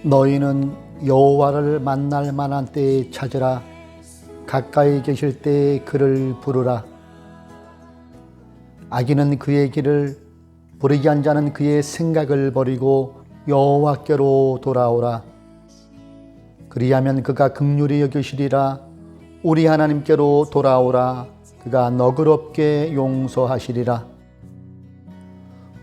너희는 여호와를 만날 만한 때에 찾으라. 가까이 계실 때에 그를 부르라. 악인은 그의 길을, 불의한 자는 그의 생각을 버리고 여호와께로 돌아오라. 그리하면 그가 긍휼히 여기시리라. 우리 하나님께로 돌아오라. 그가 너그럽게 용서하시리라.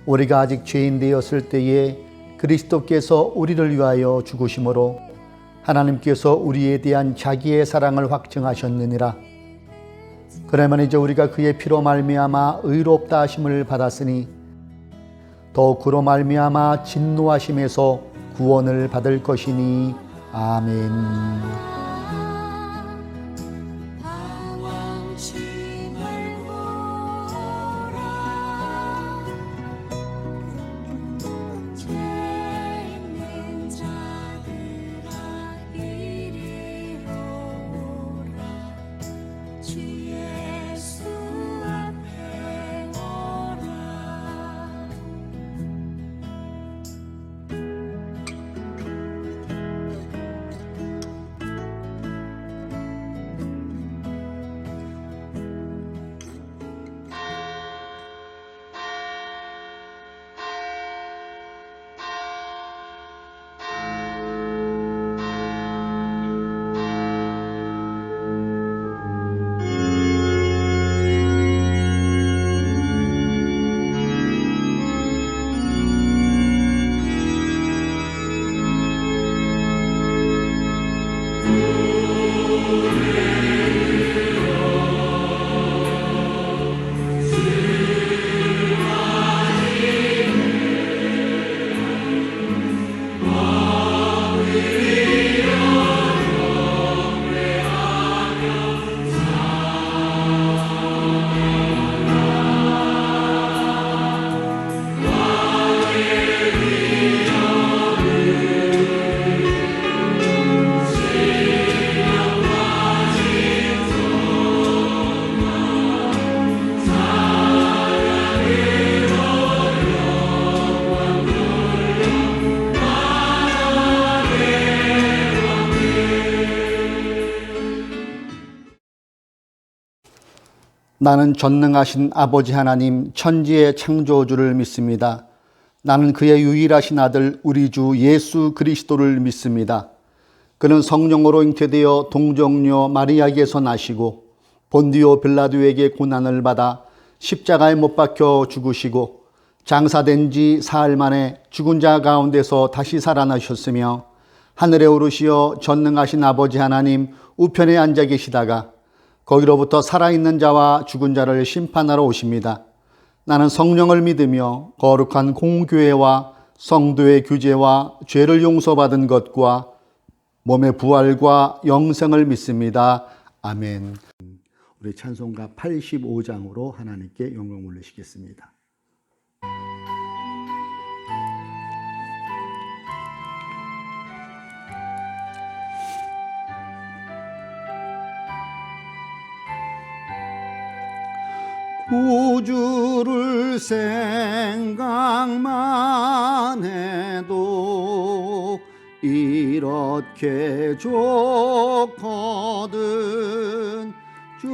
우리가 아직 죄인 되었을 때에 그리스도께서 우리를 위하여 죽으심으로 하나님께서 우리에 대한 자기의 사랑을 확증하셨느니라. 그러면 이제 우리가 그의 피로 말미암아 의롭다 하심을 받았으니 더욱 그로 말미암아 진노하심에서 구원을 받을 것이니. 아멘. 나는 전능하신 아버지 하나님 천지의 창조주를 믿습니다. 나는 그의 유일하신 아들 우리 주 예수 그리스도를 믿습니다. 그는 성령으로 잉태되어 동정녀 마리아에게서 나시고 본디오 빌라도에게 고난을 받아 십자가에 못 박혀 죽으시고 장사된 지 사흘 만에 죽은 자 가운데서 다시 살아나셨으며 하늘에 오르시어 전능하신 아버지 하나님 우편에 앉아 계시다가 거기로부터 살아있는 자와 죽은 자를 심판하러 오십니다. 나는 성령을 믿으며 거룩한 공교회와 성도의 규제와 죄를 용서받은 것과 몸의 부활과 영생을 믿습니다. 아멘. 우리 찬송가 85장으로 하나님께 영광 올리시겠습니다. 구주를 생각만 해도 이렇게 좋거든. 주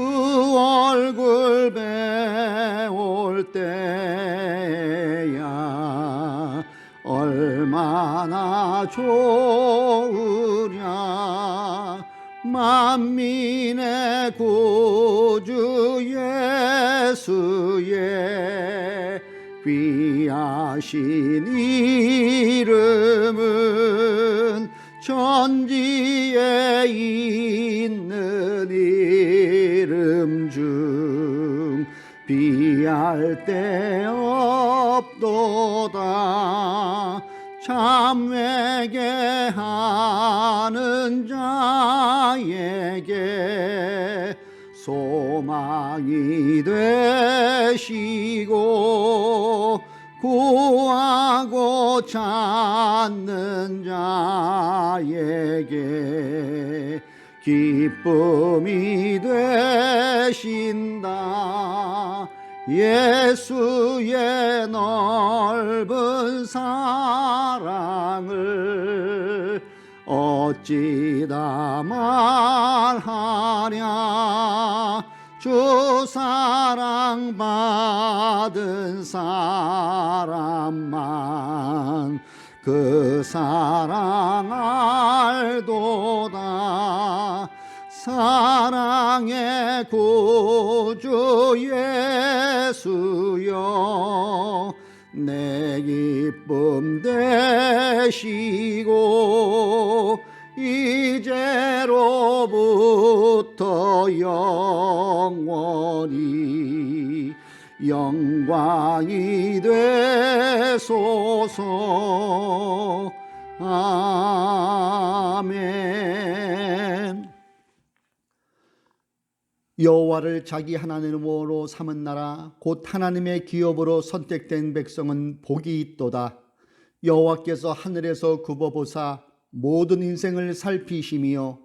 얼굴 배울 때야 얼마나 좋으랴. 만민의 구주 예수의 귀하신 이름은 천지에 있는 이름 중 비할 데 없도다. 참 회개하는 자에게 소망이 되시고 구하고 찾는 자에게 기쁨이 되신다. 예수의 넓은 사랑을 어찌 다 말하랴. 주 사랑 받은 사람만 그 사랑 알도다. 사랑의 구주 예수여, 내 기쁨 되시고 이제로부터 영원히 영광이 되소서. 아멘. 여호와를 자기 하나님으로 삼은 나라 곧 하나님의 기업으로 선택된 백성은 복이 있도다. 여호와께서 하늘에서 굽어보사 모든 인생을 살피시며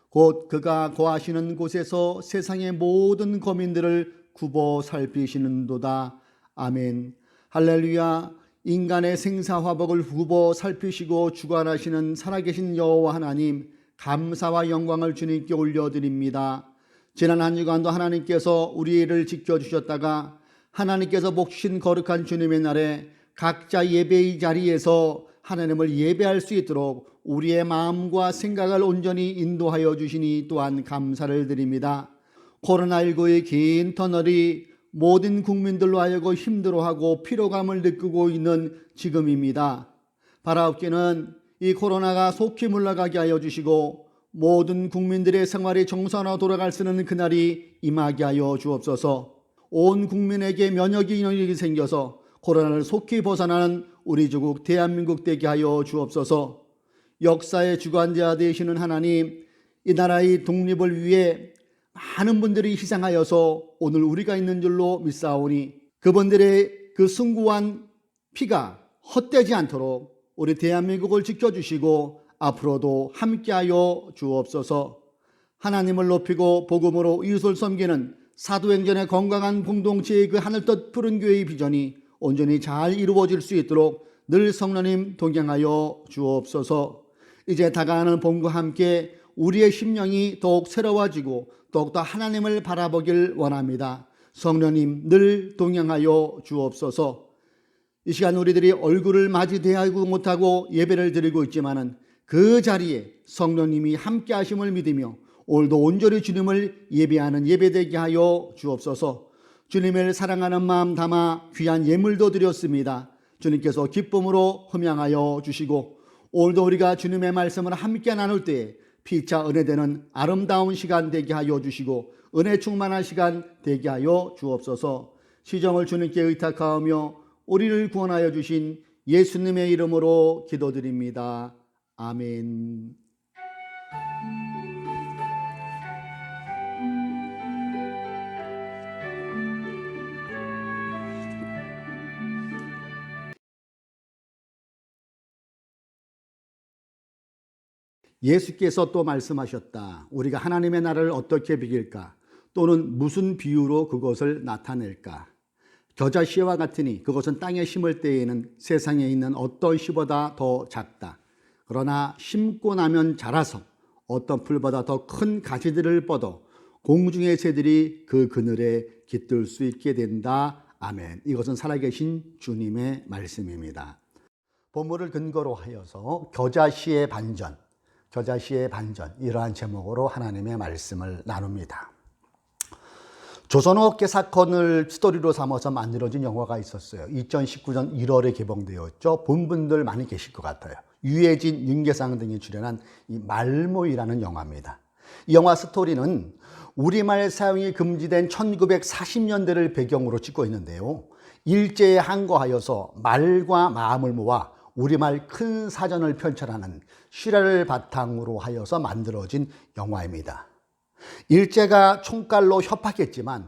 곧 그가 거하시는 곳에서 세상의 모든 거민들을 굽어 살피시는도다. 아멘. 할렐루야. 인간의 생사화복을 굽어 살피시고 주관하시는 살아계신 여호와 하나님, 감사와 영광을 주님께 올려드립니다. 지난 한 주간도 하나님께서 우리를 지켜주셨다가 하나님께서 복 주신 거룩한 주님의 날에 각자 예배의 자리에서 하나님을 예배할 수 있도록 우리의 마음과 생각을 온전히 인도하여 주시니 또한 감사를 드립니다. 코로나19의 긴 터널이 모든 국민들로 하여금 힘들어하고 피로감을 느끼고 있는 지금입니다. 바라옵기는 이 코로나가 속히 물러가게 하여 주시고 모든 국민들의 생활이 정상화로 돌아갈 수 있는 그날이 임하게 하여 주옵소서. 온 국민에게 면역이 능력이 생겨서 코로나를 속히 벗어나는 우리 조국 대한민국 되게 하여 주옵소서. 역사의 주관자 되시는 하나님, 이 나라의 독립을 위해 많은 분들이 희생하여서 오늘 우리가 있는 줄로 믿사오니 그분들의 그 숭고한 피가 헛되지 않도록 우리 대한민국을 지켜주시고 앞으로도 함께하여 주옵소서. 하나님을 높이고 복음으로 이웃을 섬기는 사도행전의 건강한 공동체의 그 하늘뜻 푸른 교회의 비전이 온전히 잘 이루어질 수 있도록 늘 성령님 동행하여 주옵소서. 이제 다가가는 봄과 함께 우리의 심령이 더욱 새로워지고 더욱더 하나님을 바라보길 원합니다. 성령님 늘 동행하여 주옵소서. 이 시간 우리들이 얼굴을 맞이대하고 못하고 예배를 드리고 있지만은 그 자리에 성령님이 함께 하심을 믿으며 오늘도 온전히 주님을 예배하는 예배되게 하여 주옵소서. 주님을 사랑하는 마음 담아 귀한 예물도 드렸습니다. 주님께서 기쁨으로 흠양하여 주시고 오늘도 우리가 주님의 말씀을 함께 나눌 때에 피차 은혜되는 아름다운 시간 되게 하여 주시고 은혜 충만한 시간 되게 하여 주옵소서. 시정을 주님께 의탁하오며 우리를 구원하여 주신 예수님의 이름으로 기도드립니다. 아멘. 예수께서 또 말씀하셨다. 우리가 하나님의 나라를 어떻게 비길까? 또는 무슨 비유로 그것을 나타낼까? 겨자씨와 같으니 그것은 땅에 심을 때에는 세상에 있는 어떤 씨보다 더 작다. 그러나 심고 나면 자라서 어떤 풀보다 더 큰 가지들을 뻗어 공중의 새들이 그 그늘에 깃들 수 있게 된다. 아멘. 이것은 살아계신 주님의 말씀입니다. 본문을 근거로 하여서 겨자씨의 반전 이러한 제목으로 하나님의 말씀을 나눕니다. 조선어깨 사건을 스토리로 삼아서 만들어진 영화가 있었어요. 2019년 1월에 개봉되었죠. 본 분들 많이 계실 것 같아요. 유해진, 윤계상 등이 출연한 이 말모이라는 영화입니다. 이 영화 스토리는 우리말 사용이 금지된 1940년대를 배경으로 찍고 있는데요. 일제에 항거하여서 말과 마음을 모아 우리말 큰 사전을 편찬하는 실화를 바탕으로 하여서 만들어진 영화입니다. 일제가 총칼로 협박했지만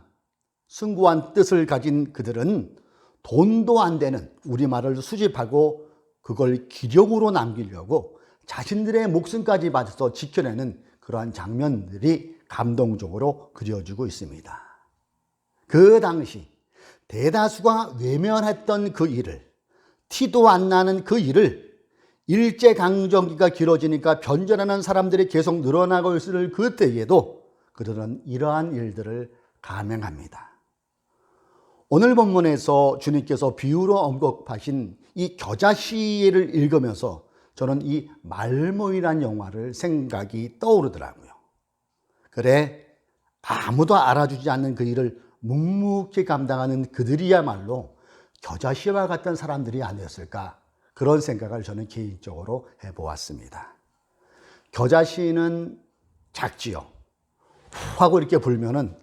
숭고한 뜻을 가진 그들은 돈도 안 되는 우리말을 수집하고 그걸 기록으로 남기려고 자신들의 목숨까지 바쳐서 지켜내는 그러한 장면들이 감동적으로 그려지고 있습니다. 그 당시 대다수가 외면했던 그 일을, 티도 안 나는 그 일을 일제강점기가 길어지니까 변절하는 사람들이 계속 늘어나고 있을 그때에도 그들은 이러한 일들을 감행합니다. 오늘 본문에서 주님께서 비유로 언급하신 이 겨자씨를 읽으면서 저는 이 말모이란 영화를 생각이 떠오르더라고요. 그래, 아무도 알아주지 않는 그 일을 묵묵히 감당하는 그들이야말로 겨자씨와 같은 사람들이 아니었을까, 그런 생각을 저는 개인적으로 해보았습니다. 겨자씨는 작지요. 후 하고 이렇게 불면은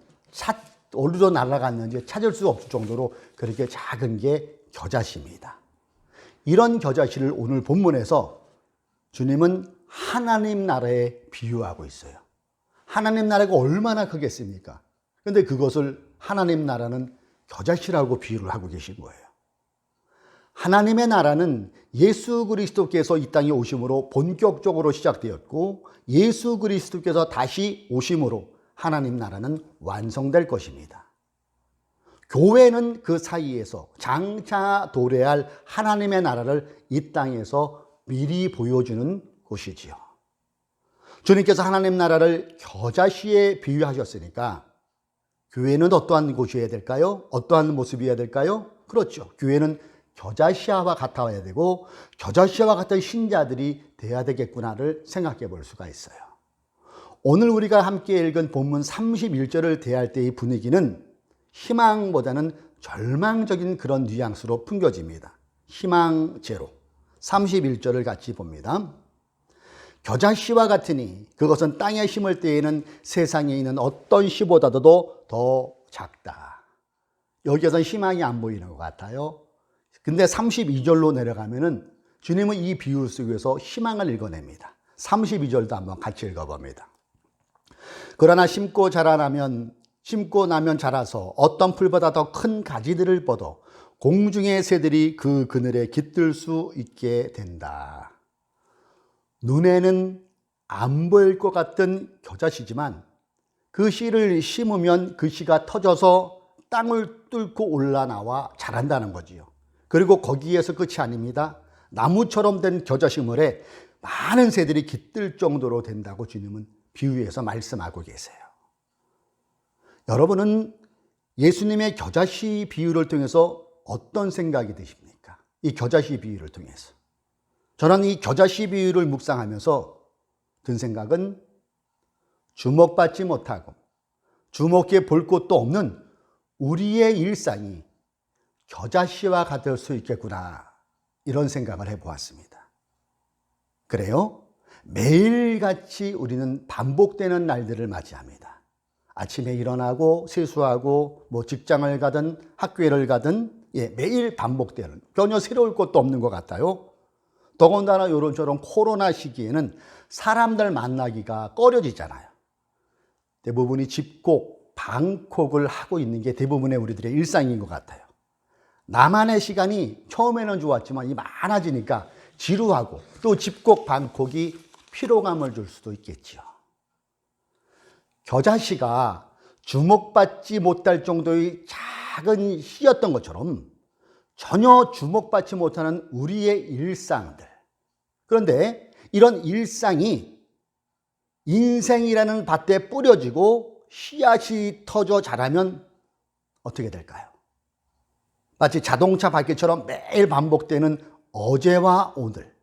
어디로 날아갔는지 찾을 수 없을 정도로 그렇게 작은 게 겨자씨입니다. 이런 겨자씨를 오늘 본문에서 주님은 하나님 나라에 비유하고 있어요. 하나님 나라가 얼마나 크겠습니까? 그런데 그것을 하나님 나라는 겨자씨라고 비유를 하고 계신 거예요. 하나님의 나라는 예수 그리스도께서 이 땅에 오심으로 본격적으로 시작되었고, 예수 그리스도께서 다시 오심으로 하나님 나라는 완성될 것입니다. 교회는 그 사이에서 장차 도래할 하나님의 나라를 이 땅에서 미리 보여주는 곳이지요. 주님께서 하나님 나라를 겨자씨에 비유하셨으니까 교회는 어떠한 곳이어야 될까요? 어떠한 모습이어야 될까요? 그렇죠. 교회는 겨자씨와 같아야 되고 겨자씨와 같은 신자들이 돼야 되겠구나를 생각해 볼 수가 있어요. 오늘 우리가 함께 읽은 본문 31절을 대할 때의 분위기는 희망보다는 절망적인 그런 뉘앙스로 풍겨집니다. 희망 제로. 31절을 같이 봅니다. 겨자씨와 같으니 그것은 땅에 심을 때에는 세상에 있는 어떤 씨보다도 더 작다. 여기에서는 희망이 안 보이는 것 같아요. 근데 32절로 내려가면은 주님은 이 비유 속에서 희망을 읽어냅니다. 32절도 한번 같이 읽어봅니다. 그러나 심고 나면 자라서 어떤 풀보다 더 큰 가지들을 뻗어 공중의 새들이 그 그늘에 깃들 수 있게 된다. 눈에는 안 보일 것 같은 겨자씨지만 그 씨를 심으면 그 씨가 터져서 땅을 뚫고 올라나와 자란다는 거지요. 그리고 거기에서 끝이 아닙니다. 나무처럼 된 겨자씨물에 많은 새들이 깃들 정도로 된다고 주님은 비유해서 말씀하고 계세요. 여러분은 예수님의 겨자씨 비유를 통해서 어떤 생각이 드십니까? 이 겨자씨 비유를 통해서. 저는 이 겨자씨 비유를 묵상하면서 든 생각은 주목받지 못하고 주목해 볼 곳도 없는 우리의 일상이 겨자씨와 같을 수 있겠구나, 이런 생각을 해보았습니다. 그래요? 매일같이 우리는 반복되는 날들을 맞이합니다. 아침에 일어나고 세수하고 직장을 가든 학교를 가든 매일 반복되는, 전혀 새로울 것도 없는 것 같아요. 더군다나 이런저런 코로나 시기에는 사람들 만나기가 꺼려지잖아요. 대부분이 집콕, 방콕을 하고 있는 게 대부분의 우리들의 일상인 것 같아요. 나만의 시간이 처음에는 좋았지만 이 많아지니까 지루하고 또 집콕, 방콕이 피로감을 줄 수도 있겠지요. 겨자씨가 주목받지 못할 정도의 작은 씨였던 것처럼 전혀 주목받지 못하는 우리의 일상들. 그런데 이런 일상이 인생이라는 밭에 뿌려지고 씨앗이 터져 자라면 어떻게 될까요? 마치 자동차 바퀴처럼 매일 반복되는 어제와 오늘.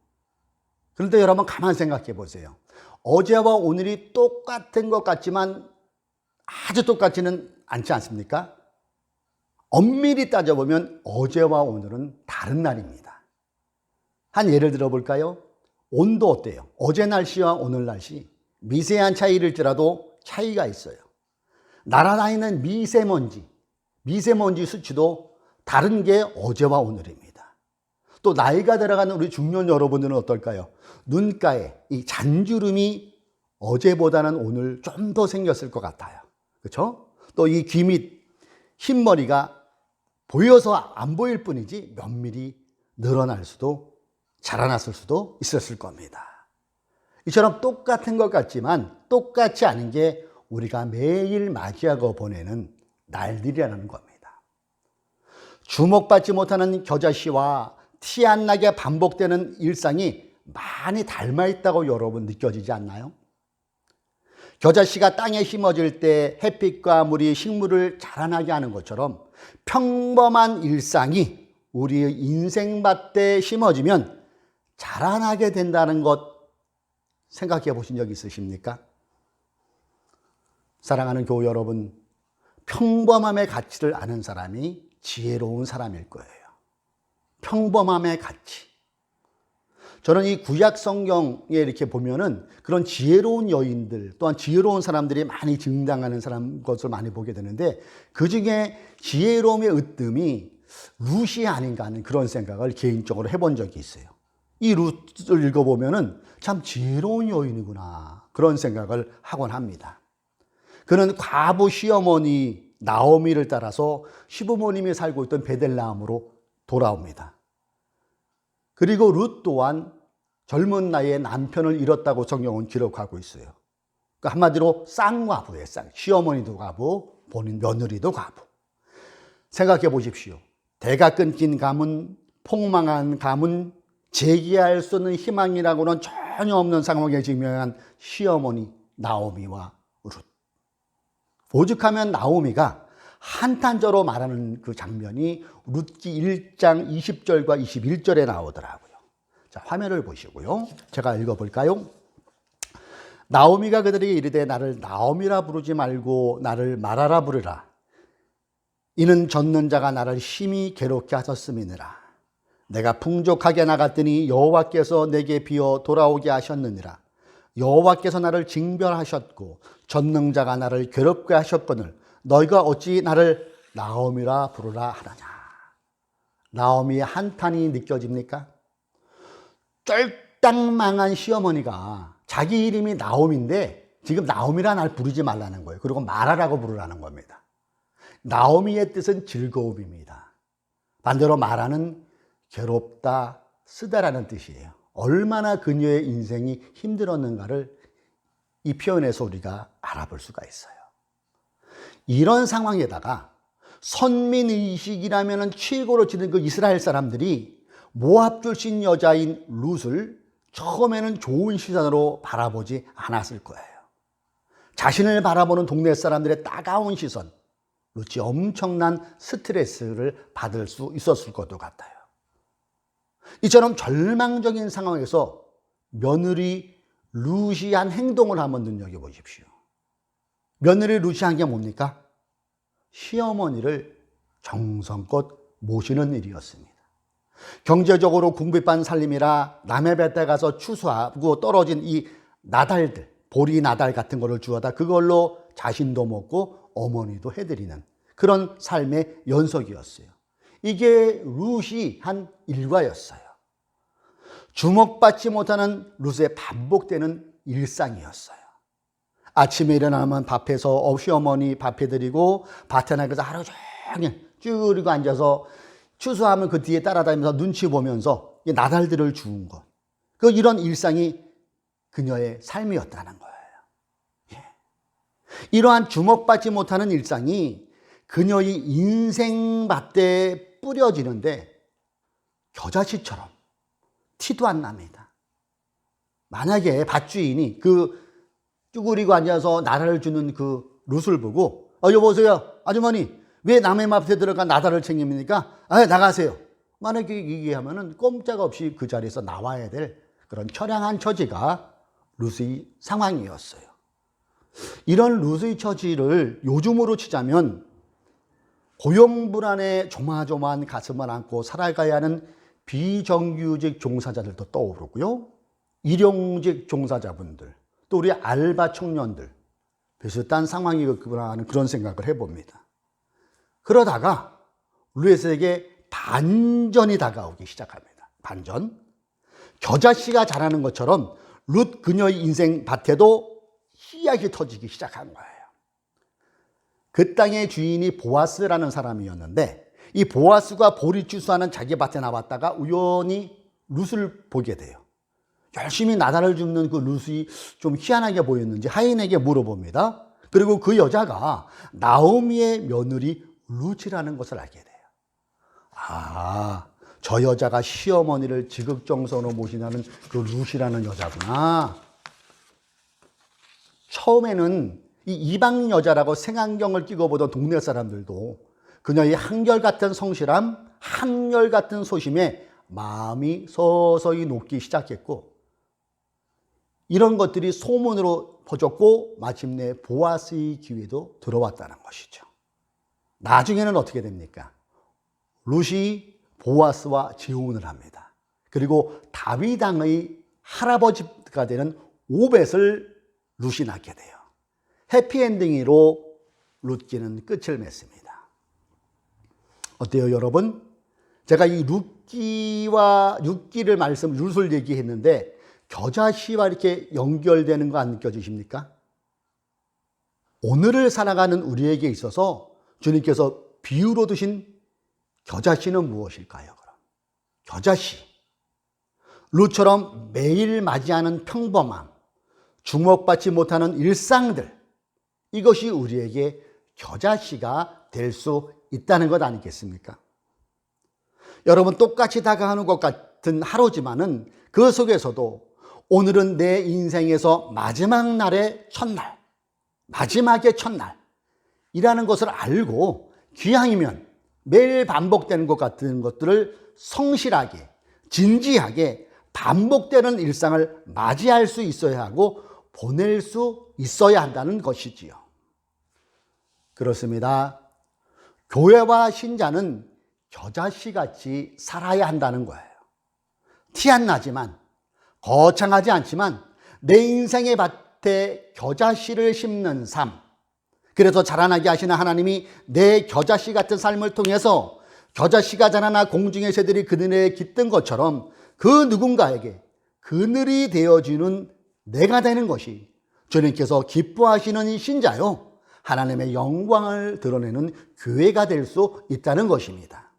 그런데 여러분 가만 생각해 보세요. 어제와 오늘이 똑같은 것 같지만 아주 똑같지는 않지 않습니까? 엄밀히 따져보면 어제와 오늘은 다른 날입니다. 한 예를 들어볼까요? 온도 어때요? 어제 날씨와 오늘 날씨 미세한 차이일지라도 차이가 있어요. 날아다니는 미세먼지 수치도 다른 게 어제와 오늘입니다. 또 나이가 들어가는 우리 중년 여러분들은 어떨까요? 눈가에 이 잔주름이 어제보다는 오늘 좀 더 생겼을 것 같아요. 그렇죠? 또 이 귀 밑 흰머리가 보여서 안 보일 뿐이지 면밀히 늘어날 수도, 자라났을 수도 있었을 겁니다. 이처럼 똑같은 것 같지만 똑같지 않은 게 우리가 매일 맞이하고 보내는 날들이라는 겁니다. 주목받지 못하는 겨자씨와 티 안 나게 반복되는 일상이 많이 닮아 있다고 여러분 느껴지지 않나요? 겨자씨가 땅에 심어질 때 햇빛과 물이 식물을 자라나게 하는 것처럼 평범한 일상이 우리의 인생밭에 심어지면 자라나게 된다는 것 생각해 보신 적 있으십니까? 사랑하는 교우 여러분, 평범함의 가치를 아는 사람이 지혜로운 사람일 거예요. 평범함의 가치. 저는 이 구약 성경에 이렇게 보면은 그런 지혜로운 여인들 또한 지혜로운 사람들이 많이 등장하는 것을 많이 보게 되는데, 그 중에 지혜로움의 으뜸이 룻이 아닌가 하는 그런 생각을 개인적으로 해본 적이 있어요. 이 룻을 읽어보면은 참 지혜로운 여인이구나 그런 생각을 하곤 합니다. 그는 과부 시어머니 나오미를 따라서 시부모님이 살고 있던 베들레헴으로 돌아옵니다. 그리고 룻 또한 젊은 나이에 남편을 잃었다고 성경은 기록하고 있어요. 그러니까 한마디로 쌍과부예요. 시어머니도 과부, 본인 며느리도 과부. 생각해 보십시오. 대가 끊긴 가문, 폭망한 가문, 재기할 수 없는 희망이라고는 전혀 없는 상황에 직면한 시어머니 나오미와 룻. 오죽하면 나오미가 한탄저로 말하는 그 장면이 룻기 1장 20절과 21절에 나오더라고요. 자, 화면을 보시고요. 제가 읽어볼까요? 나오미가 그들에게 이르되 나를 나오미라 부르지 말고 나를 마라라 부르라. 이는 젖는 자가 나를 심히 괴롭게 하셨음이니라. 내가 풍족하게 나갔더니 여호와께서 내게 비어 돌아오게 하셨느니라. 여호와께서 나를 징벌하셨고 젖는 자가 나를 괴롭게 하셨거늘 너희가 어찌 나를 나오미라 부르라 하느냐. 나오미의 한탄이 느껴집니까? 쫄딱망한 시어머니가 자기 이름이 나오미인데 지금 나오미라 날 부르지 말라는 거예요. 그리고 마라라고 부르라는 겁니다. 나오미의 뜻은 즐거움입니다. 반대로 마라는 괴롭다, 쓰다라는 뜻이에요. 얼마나 그녀의 인생이 힘들었는가를 이 표현에서 우리가 알아볼 수가 있어요. 이런 상황에다가 선민의식이라면 최고로 치는 그 이스라엘 사람들이 모압 출신 여자인 룻을 처음에는 좋은 시선으로 바라보지 않았을 거예요. 자신을 바라보는 동네 사람들의 따가운 시선, 룻이 엄청난 스트레스를 받을 수 있었을 것도 같아요. 이처럼 절망적인 상황에서 며느리 룻이 한 행동을 한번 눈여겨보십시오. 며느리 룻이 한 게 뭡니까? 시어머니를 정성껏 모시는 일이었습니다. 경제적으로 궁핍한 살림이라 남의 밭에 가서 추수하고 떨어진 이 나달들, 보리 나달 같은 거를 주워다 그걸로 자신도 먹고 어머니도 해드리는 그런 삶의 연속이었어요. 이게 룻이 한 일과였어요. 주목받지 못하는 룻의 반복되는 일상이었어요. 아침에 일어나면 밥해서 시어머니 밥해드리고 밭에 나가서 하루 종일 쭈그리고 앉아서 추수하면 그 뒤에 따라다니면서 눈치 보면서 나달들을 주운 것. 이런 일상이 그녀의 삶이었다는 거예요. 예. 이러한 주목받지 못하는 일상이 그녀의 인생밭에 뿌려지는데 겨자씨처럼 티도 안 납니다. 만약에 밭주인이 그 쭈그리고 앉아서 나달을 주는 그 룻을 보고 여보세요 아주머니 왜 남의 밭에 들어가 나달을 챙깁니까? 나가세요. 만약에 얘기하면은 꼼짝없이 그 자리에서 나와야 될 그런 처량한 처지가 룻의 상황이었어요. 이런 룻의 처지를 요즘으로 치자면 고용불안에 조마조마한 가슴을 안고 살아가야 하는 비정규직 종사자들도 떠오르고요. 일용직 종사자분들, 또 우리 알바 청년들, 비슷한 상황이구나 하는 그런 생각을 해봅니다. 그러다가 룻에게 반전이 다가오기 시작합니다. 반전. 겨자씨가 자라는 것처럼 룻 그녀의 인생 밭에도 씨앗이 터지기 시작한 거예요. 그 땅의 주인이 보아스라는 사람이었는데 이 보아스가 보리 추수하는 자기 밭에 나왔다가 우연히 룻을 보게 돼요. 열심히 나달을 줍는 그 룻이 좀 희한하게 보였는지 하인에게 물어봅니다. 그리고 그 여자가 나오미의 며느리 룻이라는 것을 알게 돼요. 아, 저 여자가 시어머니를 지극정성으로 모시는 그 룻이라는 여자구나. 처음에는 이 이방 여자라고 색안경을 끼고 보던 동네 사람들도 그녀의 한결같은 성실함, 한결같은 소심에 마음이 서서히 녹기 시작했고, 이런 것들이 소문으로 퍼졌고 마침내 보아스의 귀에도 들어왔다는 것이죠. 나중에는 어떻게 됩니까? 룻이 보아스와 재혼을 합니다. 그리고 다윗 왕의 할아버지가 되는 오벳을 룻이 낳게 돼요. 해피엔딩으로 룻기는 끝을 맺습니다. 어때요, 여러분? 제가 이 룻을 얘기했는데 겨자씨와 이렇게 연결되는 거 안 느껴지십니까? 오늘을 살아가는 우리에게 있어서 주님께서 비유로 두신 겨자씨는 무엇일까요? 그럼 겨자씨, 룻처럼 매일 맞이하는 평범함, 주목받지 못하는 일상들, 이것이 우리에게 겨자씨가 될 수 있다는 것 아니겠습니까? 여러분, 똑같이 다가가는 것 같은 하루지만은 그 속에서도 오늘은 내 인생에서 마지막 날의 첫날, 마지막의 첫날이라는 것을 알고 기왕이면 매일 반복되는 것 같은 것들을 성실하게, 진지하게 반복되는 일상을 맞이할 수 있어야 하고 보낼 수 있어야 한다는 것이지요. 그렇습니다. 교회와 신자는 겨자씨같이 살아야 한다는 거예요. 티 안 나지만, 거창하지 않지만 내 인생의 밭에 겨자씨를 심는 삶, 그래서 자라나게 하시는 하나님이 내 겨자씨 같은 삶을 통해서 겨자씨가 자라나 공중의 새들이 그늘에 깃든 것처럼 그 누군가에게 그늘이 되어주는 내가 되는 것이 주님께서 기뻐하시는 이 신자요, 하나님의 영광을 드러내는 교회가 될 수 있다는 것입니다.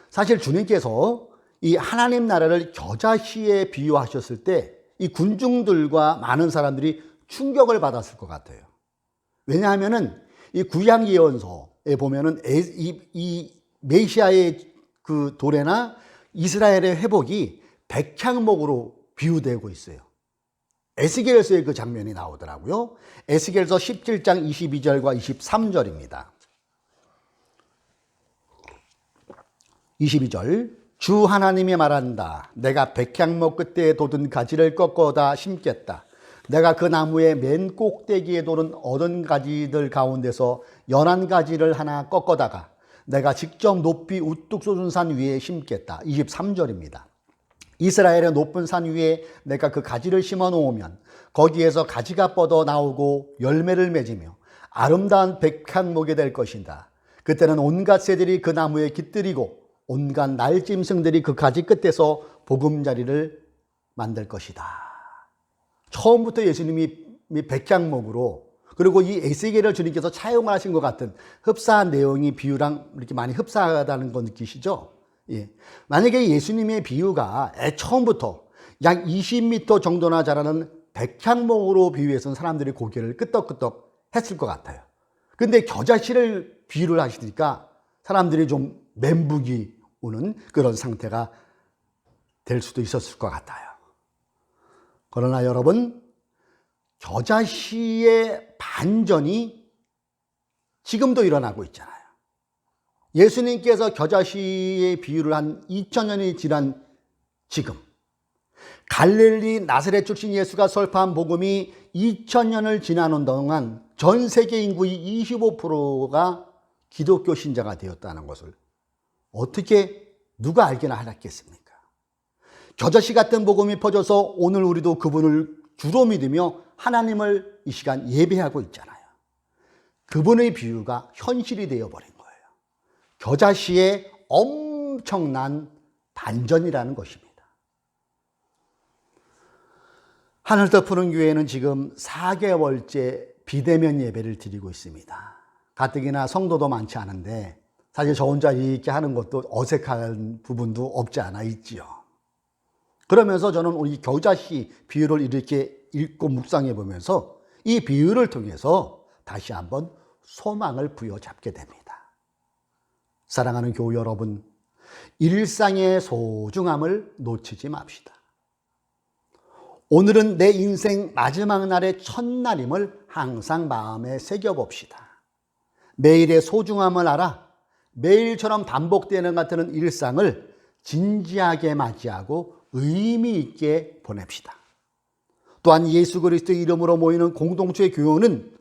사실 주님께서 이 하나님 나라를 겨자씨에 비유하셨을 때 이 군중들과 많은 사람들이 충격을 받았을 것 같아요. 왜냐하면은 이 구약 예언서에 보면은 이 메시아의 그 도래나 이스라엘의 회복이 백향목으로 비유되고 있어요. 에스겔서의 그 장면이 나오더라고요. 에스겔서 17장 22절과 23절입니다. 22절, 주 하나님이 말한다. 내가 백향목 끝에 돋은 가지를 꺾어다 심겠다. 내가 그 나무의 맨 꼭대기에 도는 얻은 가지들 가운데서 연한 가지를 하나 꺾어다가 내가 직접 높이 우뚝 솟은 산 위에 심겠다. 23절입니다. 이스라엘의 높은 산 위에 내가 그 가지를 심어 놓으면 거기에서 가지가 뻗어 나오고 열매를 맺으며 아름다운 백향목이 될 것이다. 그때는 온갖 새들이 그 나무에 깃들이고 온갖 날짐승들이 그 가지 끝에서 보금자리를 만들 것이다. 처음부터 예수님이 백향목으로, 그리고 이 에스겔을 주님께서 차용하신 것 같은 흡사한 내용이 비유랑 이렇게 많이 흡사하다는 거 느끼시죠? 예. 만약에 예수님의 비유가 처음부터 약 20m 정도나 자라는 백향목으로 비유해서는 사람들이 고개를 끄덕끄덕 했을 것 같아요. 근데 겨자씨를 비유를 하시니까 사람들이 좀 멘붕이 오는 그런 상태가 될 수도 있었을 것 같아요. 그러나 여러분, 겨자씨의 반전이 지금도 일어나고 있잖아요. 예수님께서 겨자씨의 비유를 한 2000년이 지난 지금, 갈릴리 나사렛 출신 예수가 설파한 복음이 2000년을 지나는 동안 전 세계 인구의 25%가 기독교 신자가 되었다는 것을 어떻게 누가 알기나 하겠습니까? 겨자씨 같은 복음이 퍼져서 오늘 우리도 그분을 주로 믿으며 하나님을 이 시간 예배하고 있잖아요. 그분의 비유가 현실이 되어버린 거예요. 겨자씨의 엄청난 반전이라는 것입니다. 하늘 덮으는 교회는 지금 4개월째 비대면 예배를 드리고 있습니다. 가뜩이나 성도도 많지 않은데 사실 저 혼자 이렇게 하는 것도 어색한 부분도 없지 않아 있지요. 그러면서 저는 우리 겨자씨 비유를 이렇게 읽고 묵상해 보면서 이 비유를 통해서 다시 한번 소망을 부여잡게 됩니다. 사랑하는 교우 여러분, 일상의 소중함을 놓치지 맙시다. 오늘은 내 인생 마지막 날의 첫날임을 항상 마음에 새겨봅시다. 매일의 소중함을 알아 매일처럼 반복되는 것 같은 일상을 진지하게 맞이하고 의미 있게 보냅시다. 또한 예수 그리스도의 이름으로 모이는 공동체의 교회는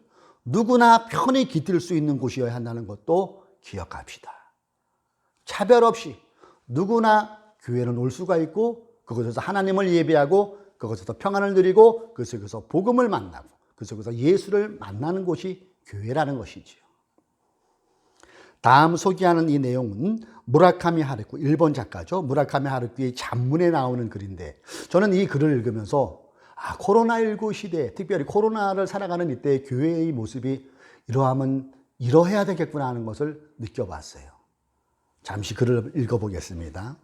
누구나 편히 깃들 수 있는 곳이어야 한다는 것도 기억합시다. 차별 없이 누구나 교회는 올 수가 있고 그곳에서 하나님을 예배하고 그곳에서 평안을 누리고 그 속에서 복음을 만나고 그 속에서 예수를 만나는 곳이 교회라는 것이지요. 다음 소개하는 이 내용은 무라카미 하루키, 일본 작가죠. 무라카미 하루키의 잡문에 나오는 글인데 저는 이 글을 읽으면서 코로나19 시대에, 특별히 코로나를 살아가는 이때의 교회의 모습이 이러해야 되겠구나 하는 것을 느껴봤어요. 잠시 글을 읽어보겠습니다.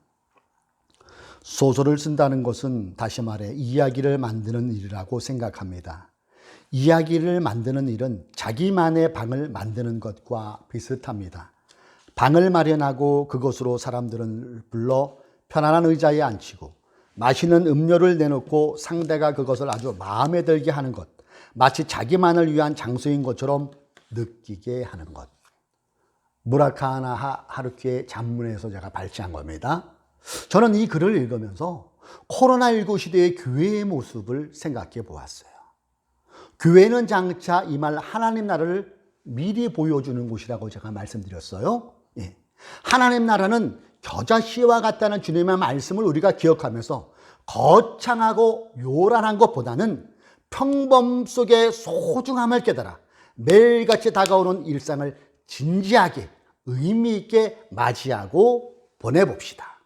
소설을 쓴다는 것은 다시 말해 이야기를 만드는 일이라고 생각합니다. 이야기를 만드는 일은 자기만의 방을 만드는 것과 비슷합니다. 방을 마련하고 그것으로 사람들을 불러 편안한 의자에 앉히고 마시는 음료를 내놓고 상대가 그것을 아주 마음에 들게 하는 것, 마치 자기만을 위한 장소인 것처럼 느끼게 하는 것. 무라카미 하루키의 잡문에서 제가 발췌한 겁니다. 저는 이 글을 읽으면서 코로나19 시대의 교회의 모습을 생각해 보았어요. 교회는 장차 이 말 하나님 나라를 미리 보여주는 곳이라고 제가 말씀드렸어요. 예. 하나님 나라는 겨자씨와 같다는 주님의 말씀을 우리가 기억하면서 거창하고 요란한 것보다는 평범 속의 소중함을 깨달아 매일같이 다가오는 일상을 진지하게 의미 있게 맞이하고 보내봅시다.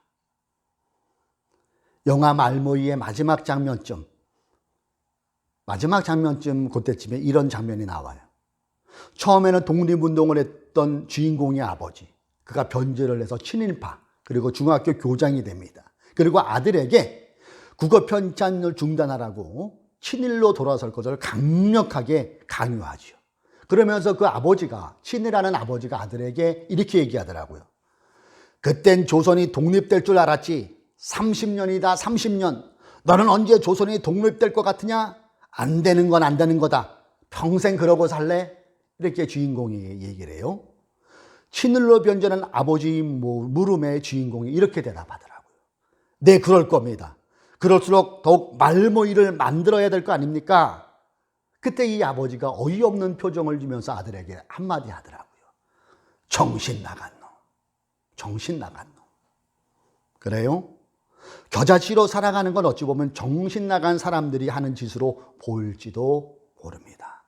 영화 말모이의 마지막 장면쯤 그때쯤에 이런 장면이 나와요. 처음에는 독립운동을 했던 주인공의 아버지, 그가 변제를 해서 친일파 그리고 중학교 교장이 됩니다. 그리고 아들에게 국어 편찬을 중단하라고 친일로 돌아설 것을 강력하게 강요하죠. 그러면서 그 아버지가, 친일하는 아버지가 아들에게 이렇게 얘기하더라고요. 그땐 조선이 독립될 줄 알았지. 30년이다 30년. 너는 언제 조선이 독립될 것 같으냐? 안 되는 건 안 되는 거다. 평생 그러고 살래? 이렇게 주인공이 얘기를 해요. 친일로 변제는 아버지 물음에 주인공이 이렇게 대답하더라고요. 네, 그럴 겁니다. 그럴수록 더욱 말모이를 만들어야 될 거 아닙니까? 그때 이 아버지가 어이없는 표정을 지면서 아들에게 한마디 하더라고요. 정신 나간 놈. 정신 나간 놈. 그래요? 겨자씨로 살아가는 건 어찌 보면 정신 나간 사람들이 하는 짓으로 보일지도 모릅니다.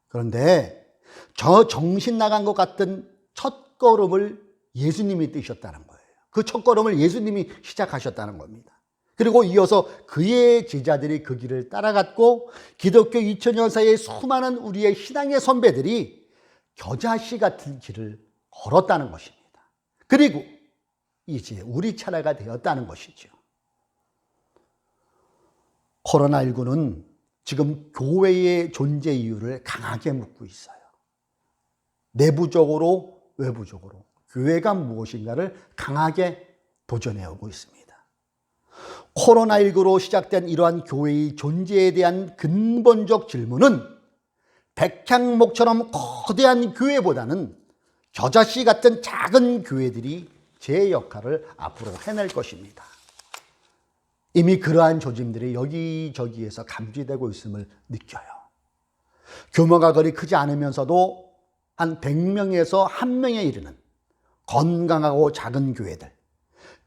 그런데 저 정신 나간 것 같은 첫 걸음을 예수님이 떼셨다는 거예요. 그 첫 걸음을 예수님이 시작하셨다는 겁니다. 그리고 이어서 그의 제자들이 그 길을 따라갔고 기독교 2000년 사이의 수많은 우리의 신앙의 선배들이 겨자씨 같은 길을 걸었다는 것입니다. 그리고 이제 우리 차례가 되었다는 것이죠. 코로나19는 지금 교회의 존재 이유를 강하게 묻고 있어요. 내부적으로 외부적으로 교회가 무엇인가를 강하게 도전해오고 있습니다. 코로나19로 시작된 이러한 교회의 존재에 대한 근본적 질문은 백향목처럼 거대한 교회보다는 겨자씨 같은 작은 교회들이 제 역할을 앞으로 해낼 것입니다. 이미 그러한 조짐들이 여기저기에서 감지되고 있음을 느껴요. 규모가 그리 크지 않으면서도 한 100명에서 1명에 이르는 건강하고 작은 교회들,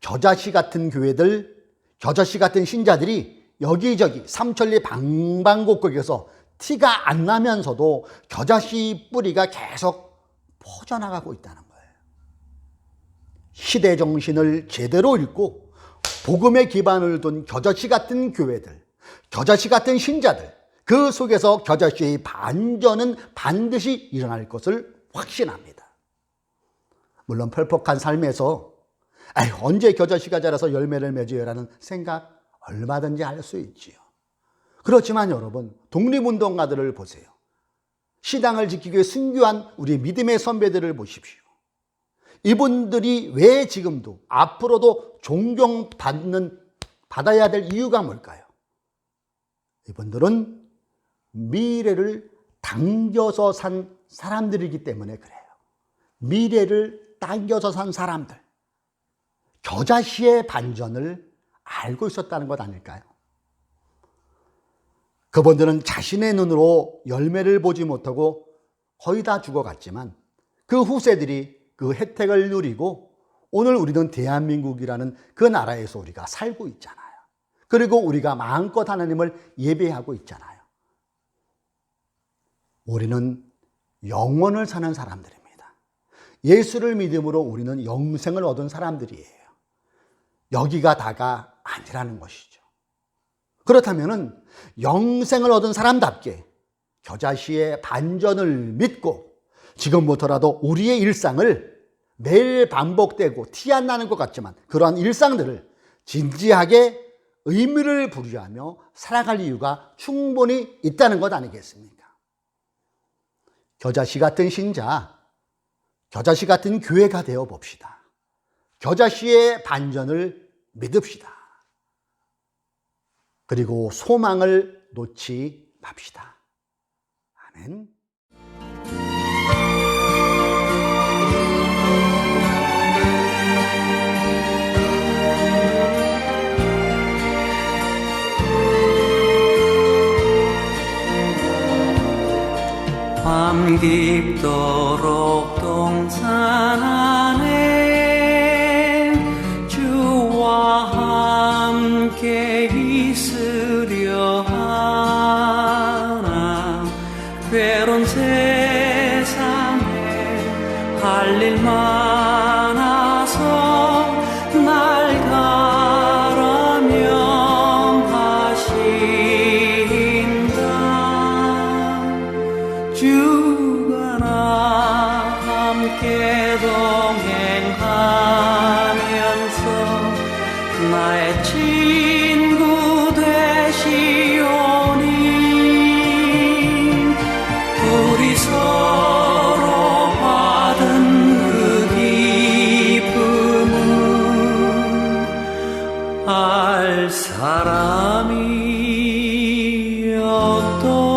겨자씨 같은 교회들, 겨자씨 같은 신자들이 여기저기 삼천리 방방곡곡에서 티가 안 나면서도 겨자씨 뿌리가 계속 퍼져나가고 있다는 거예요. 시대 정신을 제대로 읽고 복음의 기반을 둔 겨자씨 같은 교회들, 겨자씨 같은 신자들, 그 속에서 겨자씨의 반전은 반드시 일어날 것을 확신합니다. 물론 펄퍽한 삶에서 언제 겨자씨가 자라서 열매를 맺어요라는 생각 얼마든지 할 수 있지요. 그렇지만 여러분, 독립운동가들을 보세요. 신앙을 지키기 위해 순교한 우리 믿음의 선배들을 보십시오. 이분들이 왜 지금도 앞으로도 받아야 될 이유가 뭘까요? 이분들은 미래를 당겨서 산 사람들이기 때문에 그래요. 미래를 당겨서 산 사람들. 겨자씨의 반전을 알고 있었다는 것 아닐까요? 그분들은 자신의 눈으로 열매를 보지 못하고 거의 다 죽어갔지만 그 후세들이 그 혜택을 누리고 오늘 우리는 대한민국이라는 그 나라에서 우리가 살고 있잖아요. 그리고 우리가 마음껏 하나님을 예배하고 있잖아요. 우리는 영원을 사는 사람들입니다. 예수를 믿음으로 우리는 영생을 얻은 사람들이에요. 여기가 다가 아니라는 것이죠. 그렇다면 영생을 얻은 사람답게 겨자씨의 반전을 믿고 지금부터라도 우리의 일상을 매일 반복되고 티 안 나는 것 같지만 그러한 일상들을 진지하게 의미를 부여하며 살아갈 이유가 충분히 있다는 것 아니겠습니까? 겨자씨 같은 신자, 겨자씨 같은 교회가 되어 봅시다. 겨자씨의 반전을 믿읍시다. 그리고 소망을 놓지 맙시다. 아멘. 밤 깊도록 동산 안에 주와 함께 있으려 하나 괴로운 세상에 할 일 많아서 날 가라 명하신다. 주가 나 함께 동행하면서 나의 친구 되시오니 우리 서로 받은 그 기쁨을 알 사람이 없도다.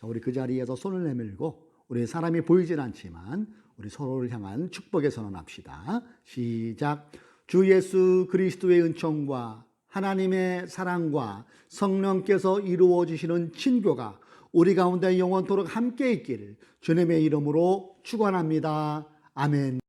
우리 그 자리에서 손을 내밀고 우리 사람이 보이진 않지만 우리 서로를 향한 축복의 선언합시다. 시작. 주 예수 그리스도의 은총과 하나님의 사랑과 성령께서 이루어 주시는 친교가 우리 가운데 영원토록 함께 있기를 주님의 이름으로 축원합니다. 아멘.